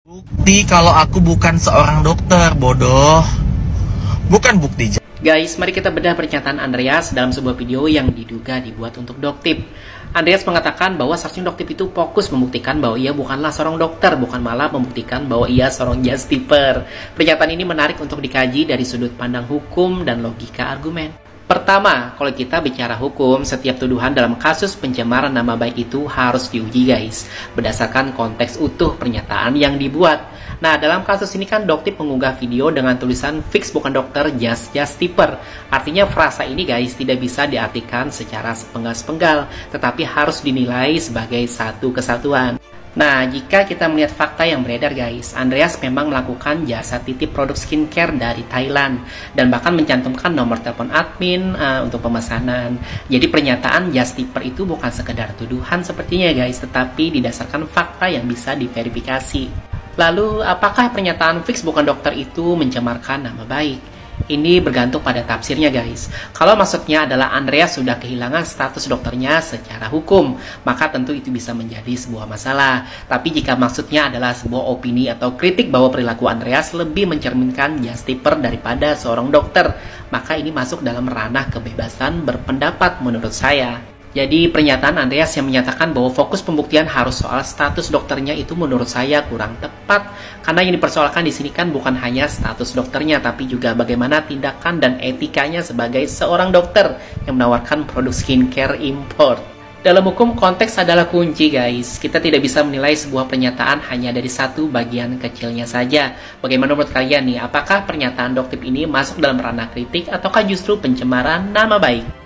Bukti kalau aku bukan seorang dokter, bodoh. Bukan bukti. Guys, mari kita bedah pernyataan Andreas dalam sebuah video yang diduga dibuat untuk Doktip. Andreas mengatakan bahwa seharusnya Doktip itu fokus membuktikan bahwa ia bukanlah seorang dokter, bukan malah membuktikan bahwa ia seorang just tipper. Pernyataan ini menarik untuk dikaji dari sudut pandang hukum dan logika argumen. Pertama, kalau kita bicara hukum, setiap tuduhan dalam kasus pencemaran nama baik itu harus diuji guys, berdasarkan konteks utuh pernyataan yang dibuat. Nah, dalam kasus ini kan Doktip mengunggah video dengan tulisan fix bukan dokter, just tipper. Artinya frasa ini guys tidak bisa diartikan secara sepenggal-sepenggal, tetapi harus dinilai sebagai satu kesatuan. Nah, jika kita melihat fakta yang beredar guys, Andreas memang melakukan jasa titip produk skincare dari Thailand dan bahkan mencantumkan nomor telepon admin untuk pemesanan. Jadi pernyataan just tipper itu bukan sekedar tuduhan sepertinya guys, tetapi didasarkan fakta yang bisa diverifikasi. Lalu, apakah pernyataan fix bukan dokter itu mencemarkan nama baik? Ini bergantung pada tafsirnya guys. Kalau maksudnya adalah Andreas sudah kehilangan status dokternya secara hukum, maka tentu itu bisa menjadi sebuah masalah. Tapi jika maksudnya adalah sebuah opini atau kritik bahwa perilaku Andreas lebih mencerminkan just tipper daripada seorang dokter, maka ini masuk dalam ranah kebebasan berpendapat menurut saya. Jadi pernyataan Andreas yang menyatakan bahwa fokus pembuktian harus soal status dokternya itu menurut saya kurang tepat, karena yang dipersoalkan di sini kan bukan hanya status dokternya, tapi juga bagaimana tindakan dan etikanya sebagai seorang dokter yang menawarkan produk skincare import. Dalam hukum, konteks adalah kunci guys. Kita tidak bisa menilai sebuah pernyataan hanya dari satu bagian kecilnya saja. Bagaimana menurut kalian nih? Apakah pernyataan Doktip ini masuk dalam ranah kritik ataukah justru pencemaran nama baik?